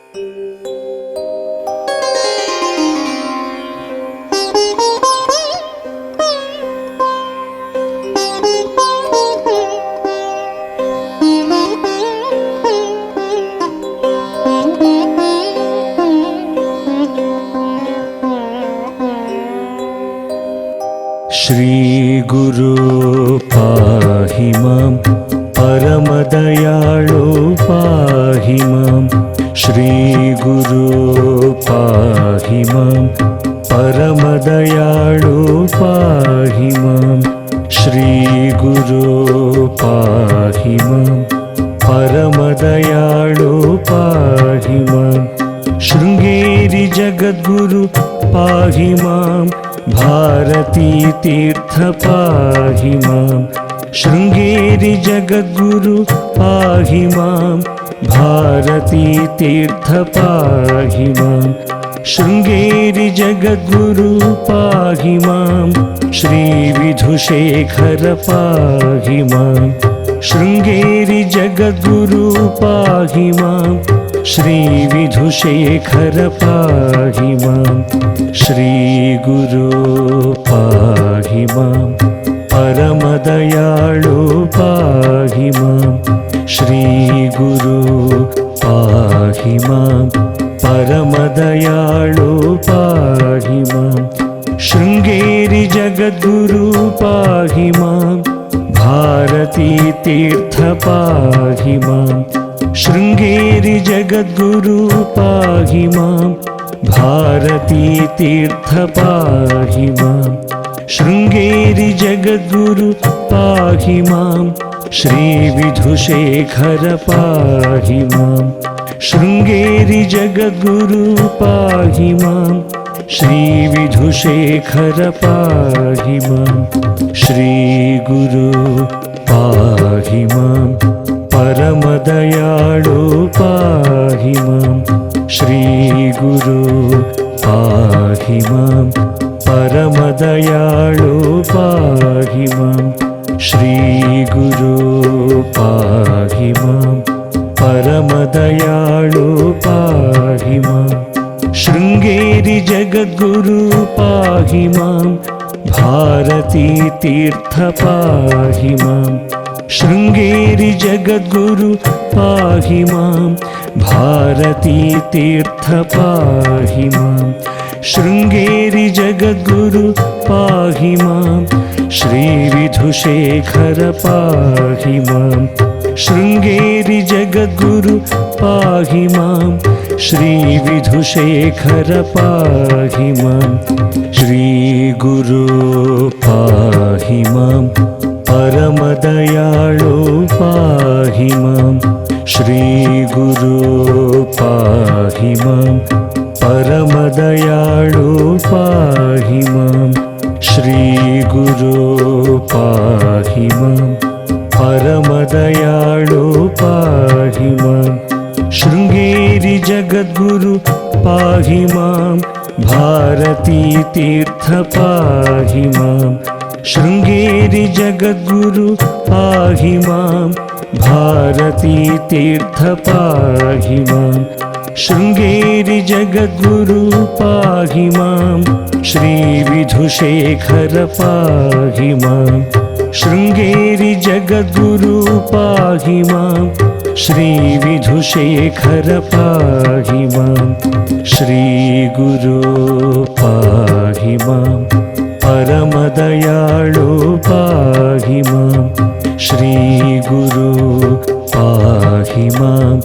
श्री गुरु पाहि मां परमदयाळु पाहि मां श्री गुरु पाहि मां परमदयाळु पाहि मां श्री गुरु पाहि मां परमदयाळु पाहि मां शृंगेरी जगद्गुरु पाहि मां भारती तीर्थ पाहि मां शृंगेरी जगद्गुरु पाहि मां भारती तीर्थ पाहि मां शृंगेरी जगद्गुरु पाहि मां श्री विधुशेखर पाहि मां शृंगेरी जगद्गुरु पाहि मां श्री विधुशेखर पाहि मां श्री गुरु पाहि मां परमदयाळु पाहि मां श्री गुरु पाहि मां परमदयाळु पाहि मां शृंगेरी जगद्गुरु पाहि मां भारती तीर्थ पाहि मां शृंगेरी जगद्गुरु पाहि मां भारती तीर्थ पाहि मां शृंगेरी जगद्गुरु पाहि मां श्री विधुशेखर पाहि मां शृंगेरी जगद्गुरु पाहि मां श्री विधुशेखर पाहि मां श्री गुरु पाहि मां परमदयाळु पाहि मां श्री गुरु पाहि मां परमदयाळु पाहि मां श्री गुरु पाहि मां परमदयाळु पाहि मां शृंगेरी जगद्गुरु पाहि मां भारती तीर्थ पाहि मां शृंगेरी जगद्गुरु पाहि मां भारती तीर्थ पाहि मां शृंगेरी जगद्गुरु पाहि मां श्री विधुशेखर पाहि मां शृंगेरी जगद्गुरु पाहि मां श्री विधुशेखर पाहि मां श्री गुरु पाहि मां परमदयाळु पाहि मां श्री गुरु पाहि मां परमदयाळु पाहि मां श्री गुरु पाहि मां परमदयाळु पाहि मां शृंगेरी जगद्गुरु पाहि मां भारती तीर्थ पाहि मां शृंगेरी जगद्गुरु पाहि मां भारती तीर्थ पाहि मां शृंगेरी जगद्गुरु पाहि मां श्री विधुशेखर पाहि मां शृंगेरी जगद्गुरु पाहि मां श्री विधुशेखर पाहि मां श्री गुरु पाहि मां परमदयाळु पाहि मां श्री गुरु पाहि मां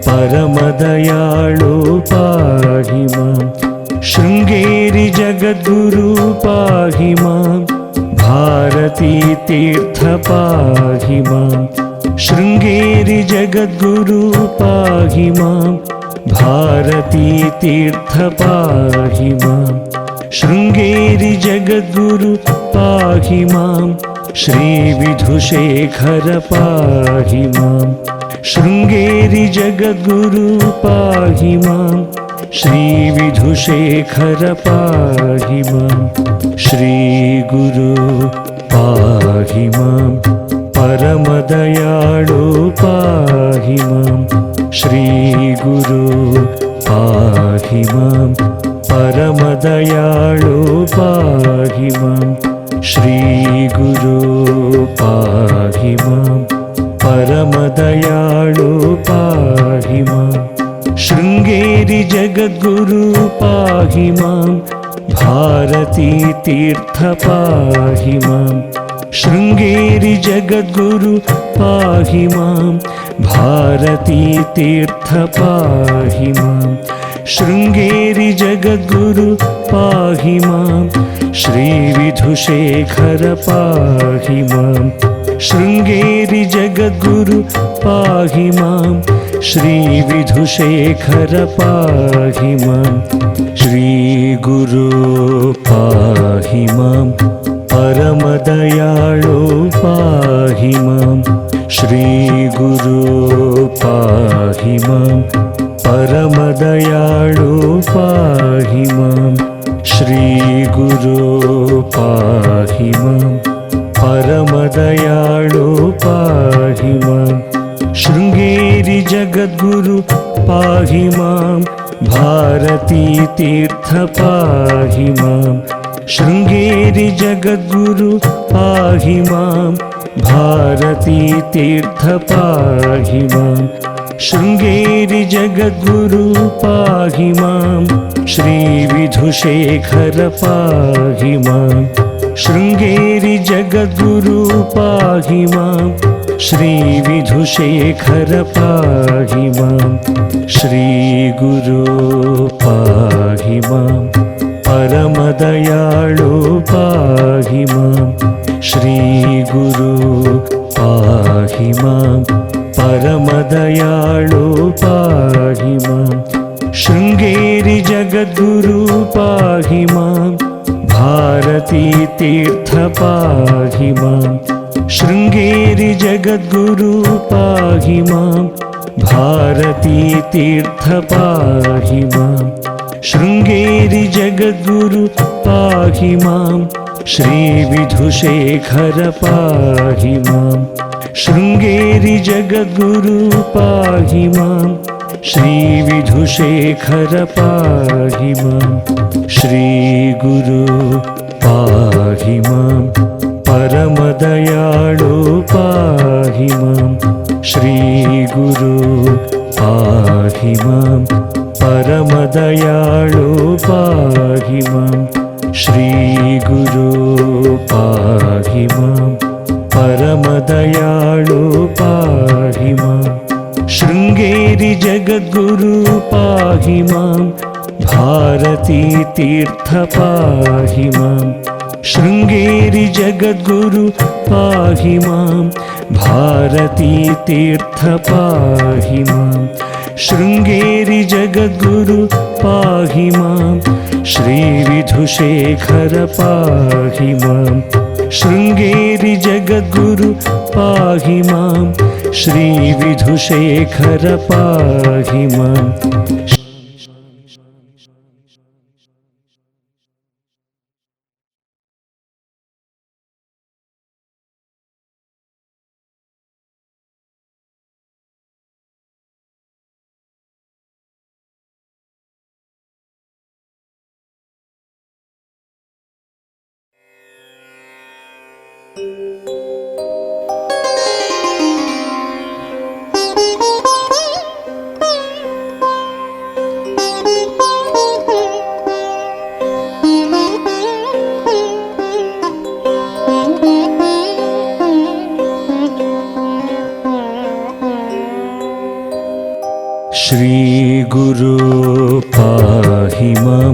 परमदयाळु पाहि मां शृंगेरी जगद्गुरु पाहि मां भारती तीर्थ पाहि मां शृंगेरी जगद्गुरु पाहि मां भारती तीर्थ पाहि मां शृंगेरी जगद्गुरु पाहि मां श्री विधुशेखर पाहि मां शृंगेरी जगद्गुरु पाहि मां श्री विधुशेखर पाहि मां श्री गुरु पाहि मां परमदयाळु पाहि मां श्री गुरु पाहि मां परमदयाळु पाहि मां श्रीगुरु पाहि मां परमदयाळु पाहि मां शृङ्गेरि जगद्गुरु पाहि मां भारती तीर्थ पाहि मां शृङ्गेरि जगद्गुरु पाहि मां भारती तीर्थ पाहि मां शृङ्गेरि जगद्गुरु पाहि मां श्रीविधुशेखर पाहि मां शृङ्गेरि जगद्गुरु पाहि मां श्रीविधुशेखर पाहि मां श्रीगुरु पाहि मां परमदयाळु पाहि मां श्रीगुरु पाहि मां परमदयाळु पाहि मां श्रीगुरु पाहि मां परमदयाळु पाहि मां शृङ्गेरि जगद्गुरु पाहि मां भारती तीर्थ पाहि मां शृङ्गेरि जगद्गुरु पाहि मां भारती तीर्थ पाहि मां शृङ्गेरि जगद्गुरु पाहि मां श्रीविधुशेखर पाहि मां शृङ्गेरि जगद्गुरु पाहि मां श्रीविधुशेखर पाहि मां श्रीगुरु पाहि मां परमदयाळु पाहि मां श्रीगुरु पाहि मां परमदयाळु पाहि मां शृङ्गेरि जगद्गुरु पाहि मां भारती तीर्थ पाहि मां शृङ्गेरि जगद्गुरु पाहि मां भारती तीर्थ पाहि मां शृङ्गेरि जगद्गुरु पाहि मां श्रीविधुशेखर पाहि मां शृङ्गेरि जगद्गुरु पाहि मां श्रीविधुशेखर पाहि मां श्रीगुरु पाहि मां परमदयाळु पाहि मां श्रीगुरु पाहि मां परमदयाळु पाहि मां श्रीगुरु पाहि मां परमदयाळु पाहि मां शृङ्गेरि जगद्गुरु पाहि मां भारती तीर्थ पाहि मां शृङ्गेरि जगद्गुरु पाहि मां भारती तीर्थ पाहि मां शृङ्गेरि जगद्गुरु पाहि मां श्रीविधुशेखर पाहि मां शृङ्गेरि जगद्गुरु पाहि मां श्रीविधुशेखर पाहि मां श्रीगुरु पाहि मां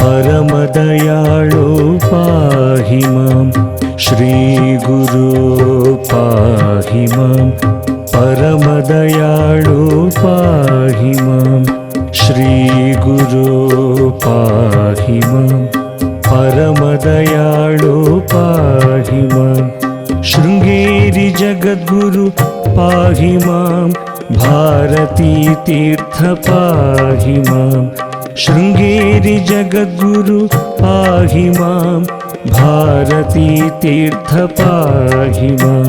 परमदयाळु पाहि मां श्रीगुरु पाहि मां परमदयाळु पाहि मां श्रीगुरु पाहि मां परमदयाळु पाहि मां शृङ्गेरि जगद्गुरु पाहि मां भारती तीर्थ पाहि मां शृङ्गेरि जगद्गुरु पाहि मां भारती तीर्थ पाहि मां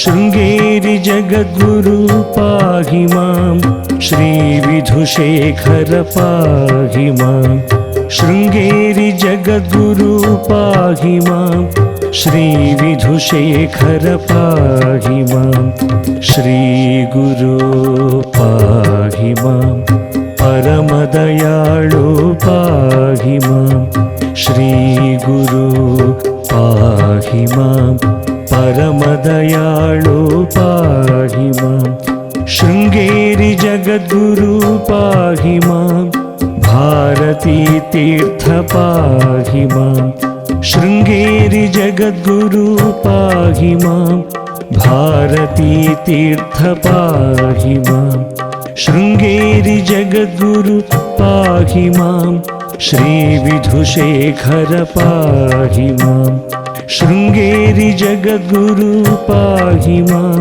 शृङ्गेरि जगद्गुरु पाहि मां श्रीविधुशेखर श्रीविधुशेखर पाहि मां शृङ्गेरि जगद्गुरु पाहि मां श्रीविधुशेखर पाहि मां श्रीगुरु पाहि मां परमदयाळु पाहि मां श्रीगुरु पाहि मां परमदयाळु पाहि मां शृङ्गेरि जगद्गुरु पाहि मां भारती तीर्थ पाहि मां शृङ्गेरि जगद्गुरु पाहि मां भारती तीर्थ पाहि मां शृङ्गेरि जगद्गुरु पाहि मां श्रीविधुशेखर पाहि मां शृङ्गेरि जगद्गुरु पाहि मां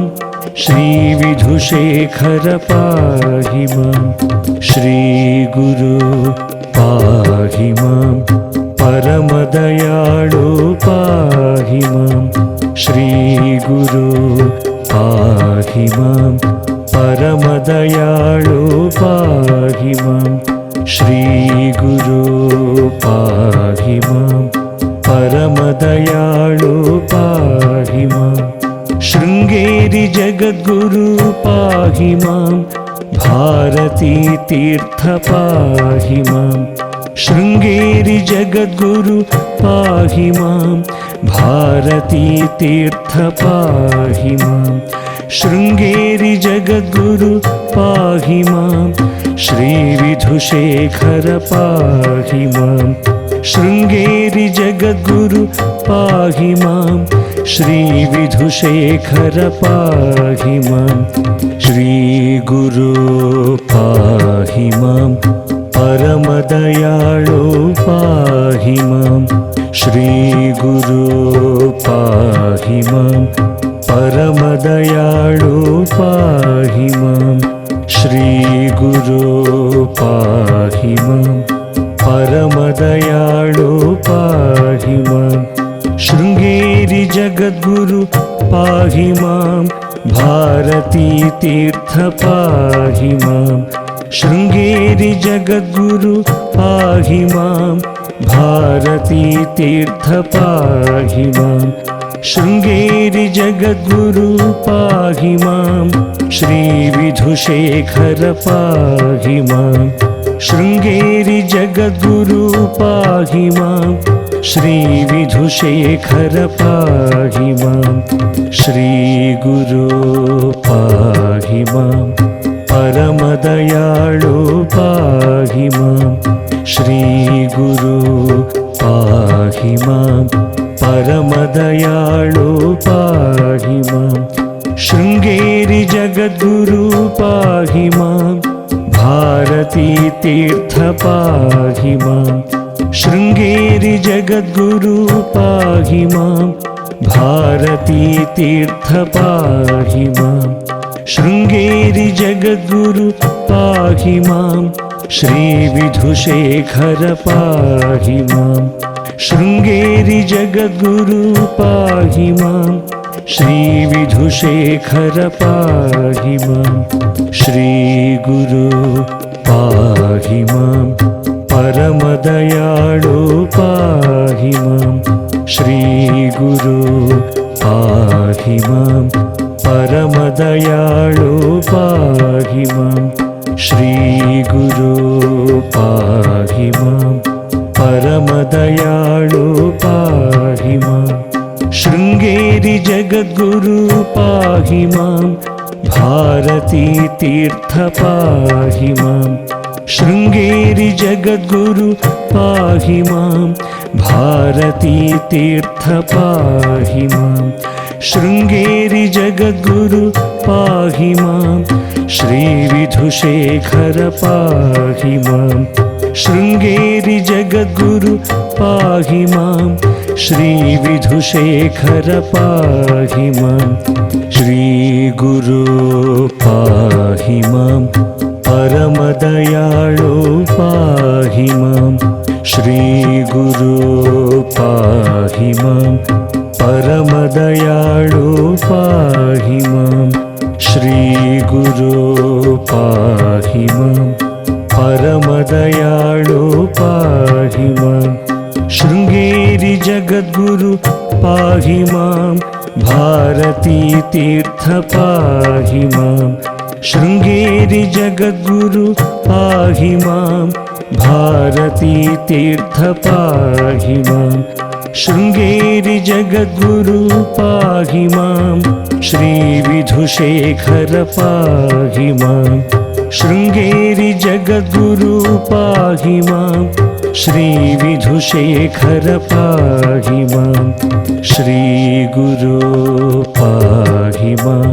श्रीविधुशेखर पाहि मां श्रीगुरु पाहि मां परमदयाळु पाहि मां श्रीगुरु पाहि मां परमदयाळु पाहि मां श्रीगुरु पाहि मां परमदयाळु पाहि मां शृङ्गेरि जगद्गुरु पाहि मां भारती तीर्थ पाहि मां शृङ्गेरि जगद्गुरु पाहि मां भारती तीर्थ पाहि मां शृङ्गेरि जगद्गुरु पाहि मां श्रीविधुशेखर पाहि मां शृङ्गेरि जगद्गुरु पाहि मां श्रीविधुशेखर पाहि मां श्रीगुरु पाहि मां परमदयाळु पाहि मां श्रीगुरु पाहि मां परमदयाळु पाहि मां श्रीगुरु पाहि मां परमदयाळु पाहि मां शृङ्गेरि जगद्गुरु पाहि मां भारती तीर्थ पाहि मां शृङ्गेरि जगद्गुरु पाहि मां भारती तीर्थ पाहि मां शृङ्गेरि जगद्गुरु पाहि मां श्रीविधुशेखर पाहि मां शृङ्गेरि जगद्गुरु पाहि मां श्रीविधुशेखर पाहि मां श्रीगुरु पाहि मां परमदयाळु पाहि मां श्रीगुरु पाहि मां परमदयाळु पाहि मां शृङ्गेरि जगद्गुरु पाहि मां भारती तीर्थ पाहि मां शृङ्गेरि जगद्गुरु पाहि मां भारती तीर्थ पाहि मां शृङ्गेरि जगद्गुरु पाहि मां श्रीविधुशेखर पाहि मां शृङ्गेरि जगद्गुरु पाहि मां श्रीविधुशेखर पाहि मां श्रीगुरु पाहि मां परमदयाळु पाहि मां श्रीगुरु पाहि मां परमदयाळु पाहि मां श्रीगुरु पाहि मां परमदयाळु पाहि मां शृङ्गेरि जगद्गुरु पाहि मां भारती तीर्थ पाहि मां शृङ्गेरि जगद्गुरु पाहि मां भारती तीर्थ पाहि मां शृङ्गेरि जगद्गुरु पाहि मां श्रीविधुशेखर पाहि मां शृङ्गेरि जगद्गुरु पाहि मां श्रीविधुशेखर पाहि मां श्रीगुरु पाहि मां परमदयाळु पाहि मां श्रीगुरु पाहि मां परमदयाळु पाहि मां श्रीगुरु पाहि मां परमदयाळु पाहि मां शृङ्गेरि जगद्गुरु पाहि मां भारती तीर्थ पाहि मां शृङ्गेरि जगद्गुरु पाहि मां भारती तीर्थ पाहि मां शृङ्गेरि जगद्गुरु पाहि मां श्रीविधुशेखर पाहि मां शृङ्गेरि जगद्गुरु पाहि मां श्रीविधुशेखर पाहि मां श्रीगुरु पाहि मां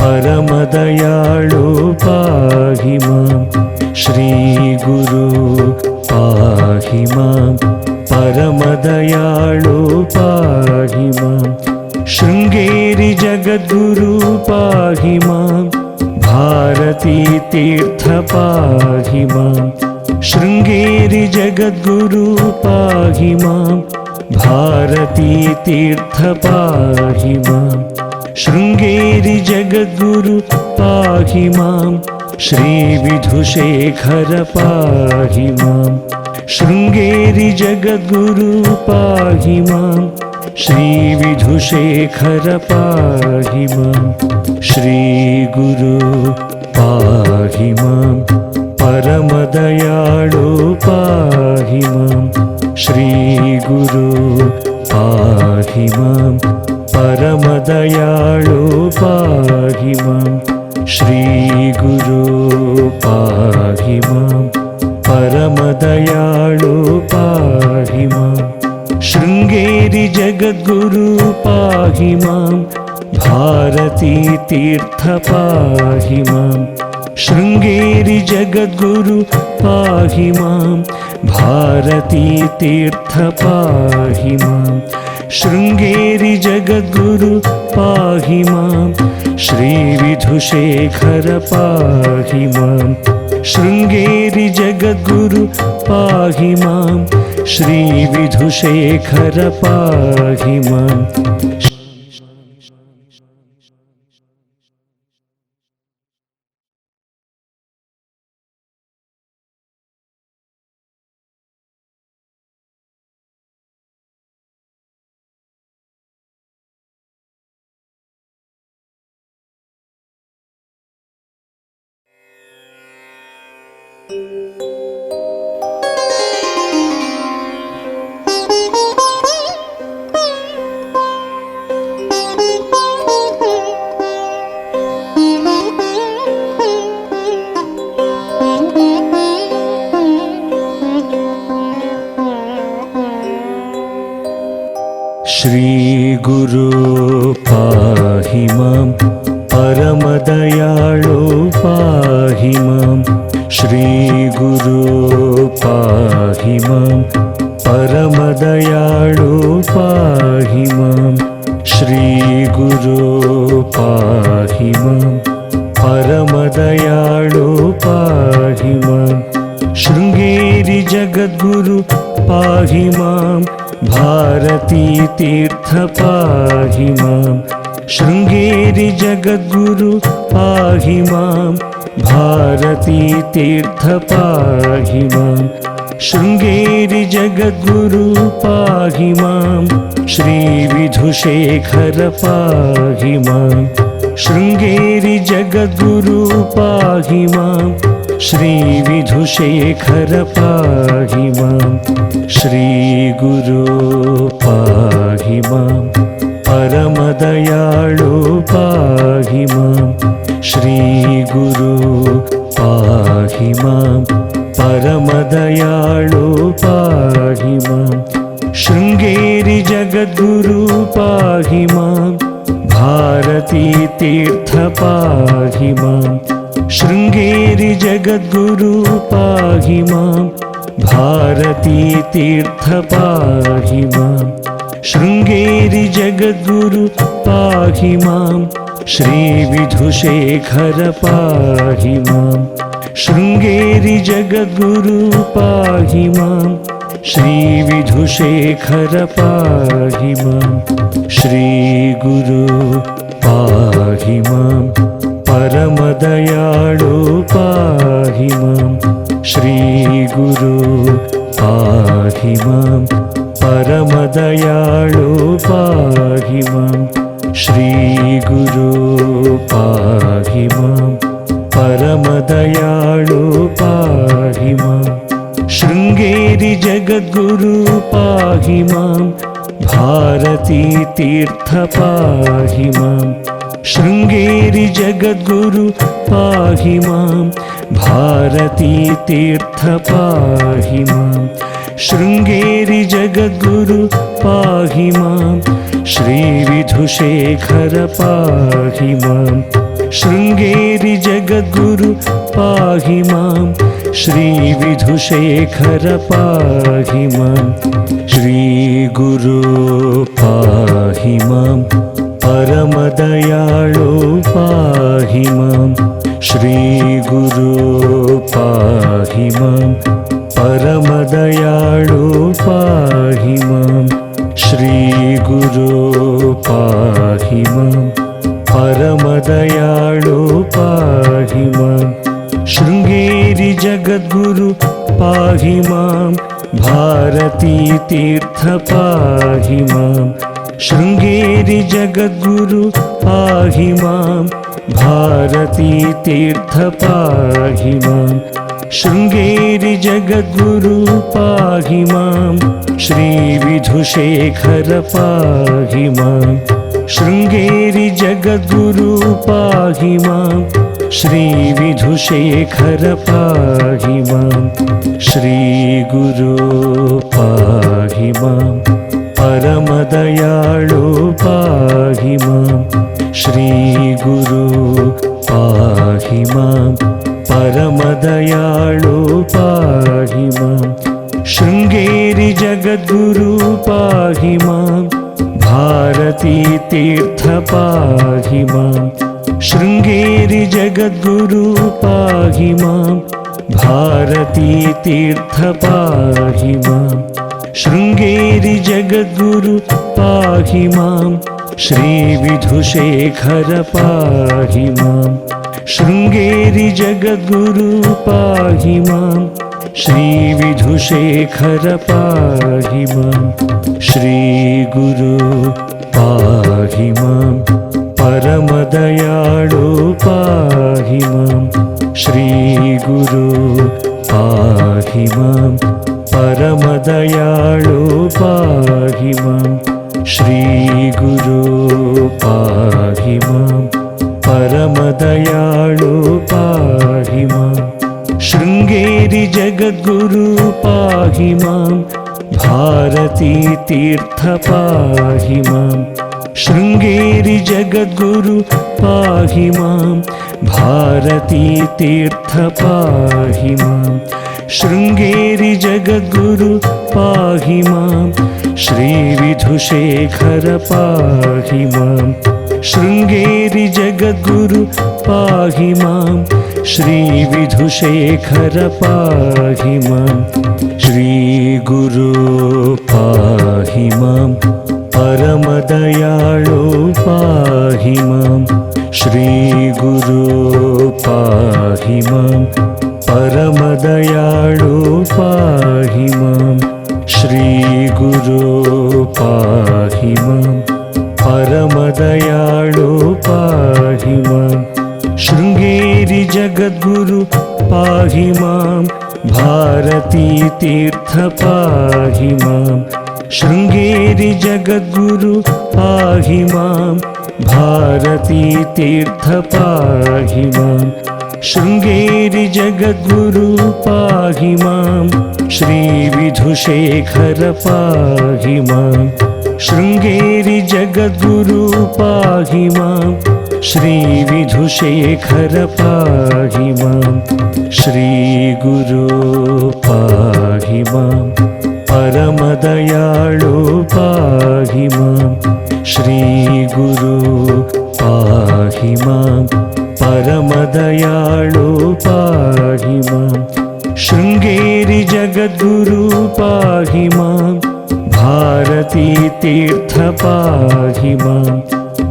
परमदयाळु पाहि मां श्रीगुरु पाहि मां परमदयाळु पाहि मां शृङ्गेरि जगद्गुरु पाहि मां भारती तीर्थ पाहि मां शृङ्गेरि जगद्गुरु पाहि मां भारती तीर्थ पाहि मां शृङ्गेरि जगद्गुरु पाहि मां श्रीविधुशेखर पाहि मां शृङ्गेरि जगद्गुरु पाहि मां श्रीविधुशेखर पाहि मां श्रीगुरु पाहि मां परमदयाळु पाहि मां श्रीगुरु पाहि मां परमदयाळु पाहि मां श्रीगुरु पाहि मां परमदयाळु पाहि मां शृङ्गेरि जगद्गुरु पाहि मां भारती तीर्थ पाहि मां शृङ्गेरि जगद्गुरु पाहि मां भारती तीर्थ पाहि मां शृङ्गेरि जगद्गुरु पाहि मां श्रीविधुशेखर पाहि मां शृङ्गेरि जगद्गुरु पाहि मां श्रीविधुशेखर पाहि मां श्रीगुरु पाहि मां परमदयाळु पाहि मां श्रीगुरु पाहि मां परमदयाळु पाहि मां श्रीगुरु पाहि मां परमदयाळु पाहि मां शृङ्गेरि जगद्गुरु पाहि मां भारती तीर्थ पाहि मां शृङ्गेरि जगद्गुरु पाहि मां भारती तीर्थ पाहि मां शृङ्गेरि जगद्गुरु पाहि मां श्रीविधुशेखर पाहि मां शृङ्गेरि जगद्गुरु पाहि मां श्रीविधुशेखर पाहि मां श्रीगुरु पाहि मां परमदयाळु पाहि मां श्रीगुरु पाहि मां परमदयाळु पाहि मां शृङ्गेरि जगद्गुरु पाहि मां भारती तीर्थ पाहि मां शृङ्गेरि जगद्गुरु पाहि मां भारती तीर्थ पाहि मां शृङ्गेरि जगद्गुरु पाहि मां श्रीविधुशेखर पाहि मां शृङ्गेरि जगद्गुरु पाहि मां श्रीविधुशेखर पाहि मां श्रीगुरु पाहि मां परमदयाळु पाहि मां श्रीगुरु पाहि मां परमदयाळु पाहि मां श्रीगुरु पाहि मां परमदयाळु पाहि मां शृङ्गेरि जगद्गुरु पाहि मां भारती तीर्थ पाहि मां शृङ्गेरि जगद्गुरु पाहि मां भारती तीर्थ पाहि मां शृङ्गेरि जगद्गुरु पाहि मां श्रीविधुशेखर पाहि मां शृङ्गेरि जगद्गुरु पाहि मां श्रीविधुशेखर पाहि मां श्रीगुरु पाहि मां परमदयाळु पाहि मां श्रीगुरु पाहि मां परमदयाळु पाहि मां श्रीगुरु पाहि मां परमदयाळु पाहि मां शृङ्गेरि जगद्गुरु पाहि मां भारती तीर्थ पाहि मां शृङ्गेरि जगद्गुरु पाहि मां भारती तीर्थ पाहि मां शृङ्गेरि जगद्गुरु पाहि मां श्रीविधुशेखर पाहि मां शृङ्गेरि जगद्गुरु पाहि मां श्रीविधुशेखर पाहि मां श्रीगुरु पाहि मां परमदयाळु पाहि मां श्रीगुरु पाहि मां परमदयाळु पाहि मां शृङ्गेरि जगद्गुरु पाहि मां भारती तीर्थ पाहि मां शृङ्गेरि जगद्गुरु पाहि मां भारती तीर्थ पाहि मां शृङ्गेरि जगद्गुरु पाहि मां श्रीविधुशेखर पाहि मां शृङ्गेरि जगद्गुरु पाहि मां श्रीविधुशेखर पाहि मां श्रीगुरु पाहि मां परमदयाळु पाहि मां श्रीगुरु पाहि मां परमदयाळु पाहि मां श्रीगुरु पाहि मां परमदयाळु पाहि मां शृङ्गेरि जगद्गुरु पाहि मां भारती तीर्थ पाहि मां शृङ्गेरि जगद्गुरु पाहि मां भारती तीर्थ पाहि मां शृङ्गेरि जगद्गुरु पाहि मां श्रीविधुशेखर पाहि मां शृङ्गेरि जगद्गुरु पाहि मां श्रीविधुशेखर पाहि मां श्रीगुरु पाहि मां परमदयाळु पाहि मां श्रीगुरु पाहि मां परमदयाळु पाहि मां श्रीगुरु पाहि मां परमदयाळु पाहि मां शृङ्गेरि जगद्गुरु पाहि मां भारती तीर्थ पाहि मां शृङ्गेरि जगद्गुरु पाहि मां भारती तीर्थ पाहि मां शृङ्गेरि जगद्गुरु पाहि मां श्रीविधुशेखर पाहि मां शृङ्गेरि जगद्गुरु पाहि मां श्रीविधुशेखर पाहि मां श्रीगुरु पाहि मां परमदयाळु पाहि मां श्रीगुरु पाहि मां परमदयाळु पाहि मां शृङ्गेरि जगद्गुरु पाहि मां भारती तीर्थ पाहि मां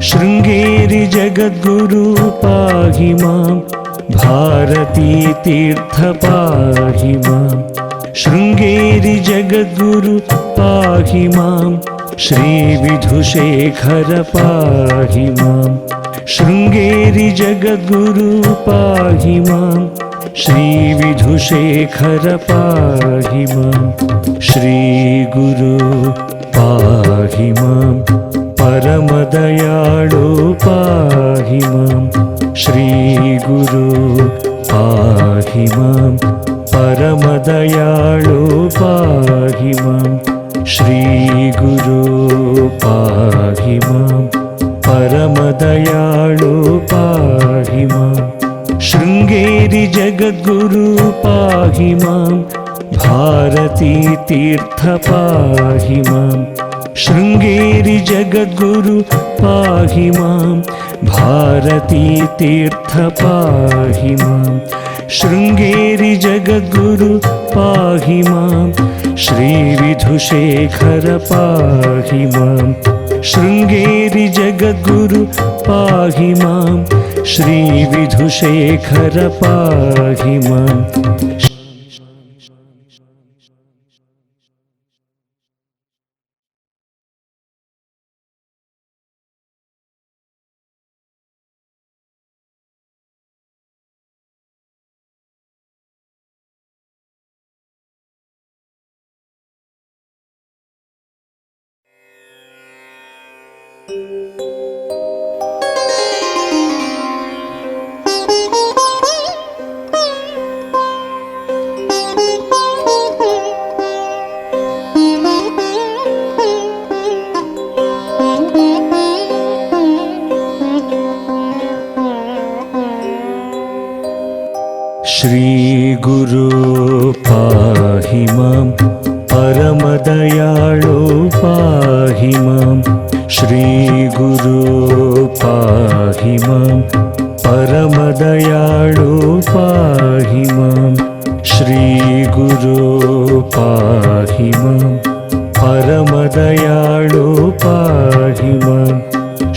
शृङ्गेरि जगद्गुरु पाहि मां भारती तीर्थ पाहि मां शृङ्गेरि जगद्गुरु पाहि मां श्रीविधुशेखर पाहि मां शृङ्गेरि जगद्गुरु पाहि मां श्रीविधुशेखर पाहि मां श्रीगुरु पाहि मां परमदयाळु पाहि मां श्रीगुरु पाहि मां परमदयाळु पाहि मां श्रीगुरु पाहि मां परमदयाळु पाहि मां शृङ्गेरि जगद्गुरु पाहि मां भारती तीर्थ पाहि मां शृङ्गेरि जगद्गुरु पाहि मां भारती तीर्थ पाहि मां शृङ्गेरि जगद्गुरु पाहि मां श्रीविधुशेखर पाहि मां शृङ्गेरि जगद्गुरु पाहि मां श्रीविधुशेखर पाहि मां श्रीगुरु पाहि मां परमदयाळु पाहि मां श्रीगुरु पाहि मां परमदयाळु पाहि मां श्रीगुरु पाहि मां परमदयाळु पाहि मां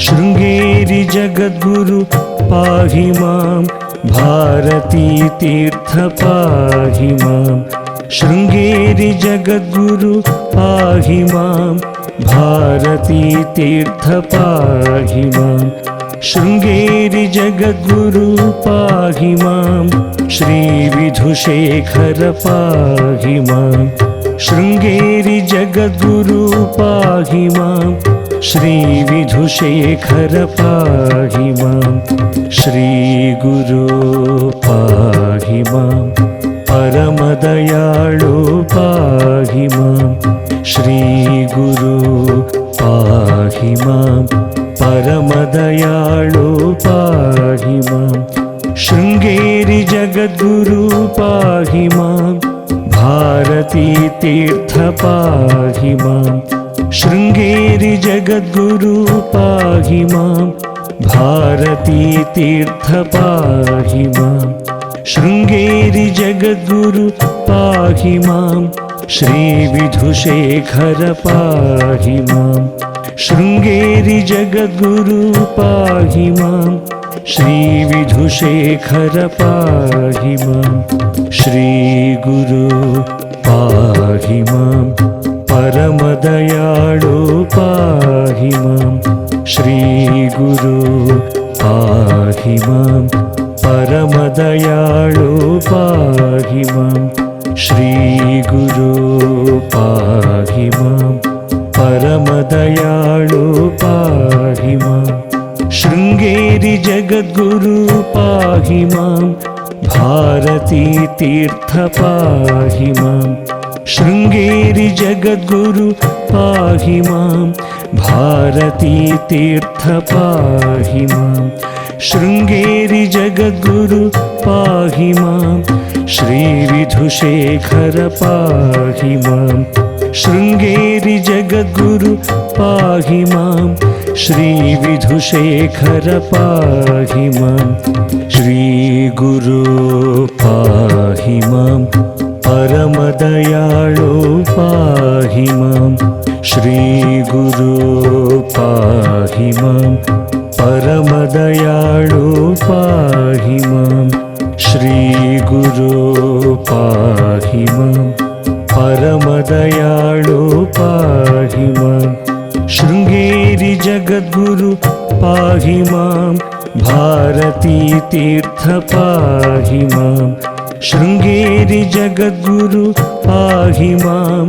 शृङ्गेरि जगद्गुरु पाहि मां भारती तीर्थ पाहि मां शृङ्गेरि जगद्गुरु पाहि मां भारती तीर्थ पाहि मां शृङ्गेरि जगद्गुरु पाहि मां श्रीविधुशेखर पाहि मां शृङ्गेरि जगद्गुरु पाहि मां श्रीविधुशेखर पाहि मां श्रीगुरु पाहि मां परमदयाळु पाहि मां श्रीगुरु पाहि मां परमदयाळु पाहि मां शृङ्गेरि जगद्गुरु पाहि मां भारती तीर्थ पाहि मां शृङ्गेरि जगद्गुरु पाहि मां भारती तीर्थ पाहि मां शृङ्गेरि जगद्गुरु पाहि मां श्रीविधुशेखर पाहि मां शृङ्गेरि जगद्गुरु पाहि मां श्रीविधुशेखर पाहि मां श्रीगुरु पाहि मां परमदयाळु पाहि मां श्रीगुरु पाहि मां परमदयाळु पाहि मां श्रीगुरु पाहि मां परमदयाळु पाहि मां शृङ्गेरि जगद्गुरु पाहि मां भारती तीर्थ पाहि मां शृङ्गेरि जगद्गुरु पाहि मां भारती तीर्थ पाहि मां शृङ्गेरि जगद्गुरु पाहि मां श्रीविधुशेखर पाहि मां शृङ्गेरि जगद्गुरु पाहि मां श्रीविधुशेखर पाहि मां श्रीगुरु पाहि मां परमदयाळु पाहि मां श्रीगुरु पाहि मां परमदयाळु पाहि मां श्रीगुरो पाहि मां परमदयाळो पाहि मां शृङ्गेरि जगद्गुरु पाहि मां भारती तीर्थ पाहि मां शृङ्गेरि जगद्गुरु पाहि मां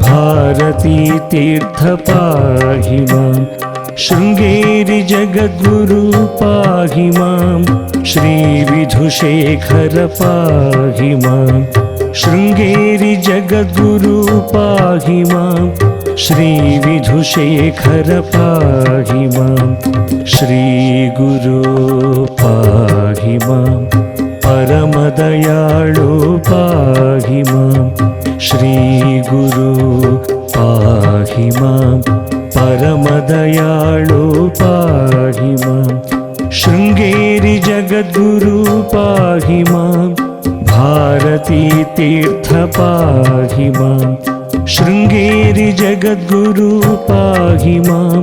भारती तीर्थ पाहि मां शृङ्गेरि जगद्गुरु पाहि मां श्रीविधुशेखर पाहि मां शृङ्गेरि जगद्गुरु पाहि मां श्रीविधुशेखर पाहि मां श्रीगुरो पाहि मां परमदयाळो पाहि मां श्रीगुरो पाहि मां परमदयाळो पाहि मां शृङ्गेरि जगद्गुरु पाहि मां भारती तीर्थ पाहि मां शृङ्गेरि जगद्गुरु पाहि मां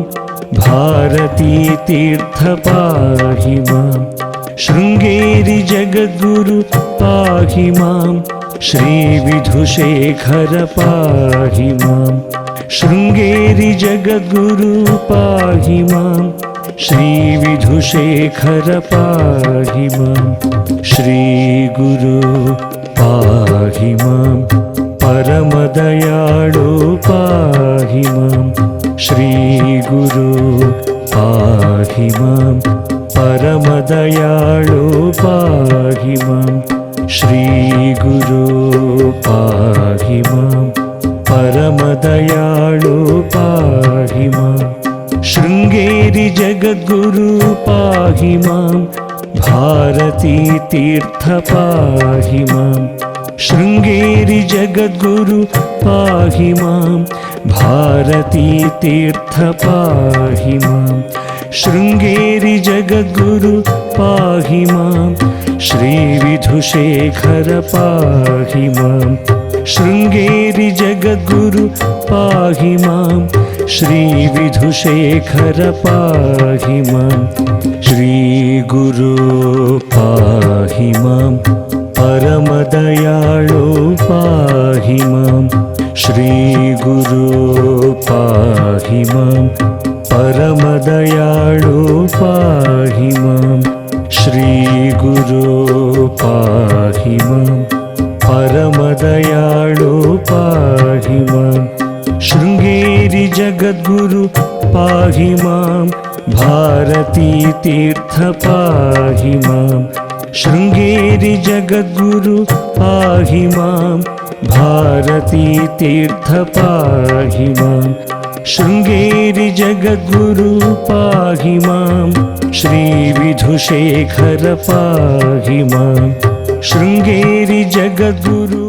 भारती तीर्थ पाहि मां शृङ्गेरि जगद्गुरु पाहि मां श्रीविधुशेखर पाहि मां शृङ्गेरि जगद्गुरु पाहि मां श्रीविधुशेखर पाहि मां श्रीगुरो पाहि मां परमदयाळो पाहि मां श्रीगुरो पाहि मां परमदयाळो पाहि मां श्रीगुरो पाहि मां परमदयाळो पाहि मां शृङ्गेरि जगद्गुरु पाहि मां भारती तीर्थ पाहि मां शृङ्गेरि जगद्गुरु पाहि मां भारती तीर्थ पाहि मां शृङ्गेरि जगद्गुरु पाहि मां श्रीविधुशेखर पाहि मां शृङ्गेरि जगद्गुरु पाहि मां श्रीविधुशेखर पाहि मां श्रीगुरो पाहि मां परमदयाळो पाहि मां श्रीगुरो पाहि मां परमदयाळो पाहि मां श्रीगुरो पाहि मां परमदयाळो पाहि मां शृङ्गेरि जगद्गुरु पाहि मां भारती तीर्थ पाहि मां शृङ्गेरि जगद्गुरु पाहि मां भारती तीर्थ पाहि मां शृङ्गेरि जगद्गुरु पाहि मां श्रीविधुशेखर पाहि मां शृङ्गेरि जगद्गुरु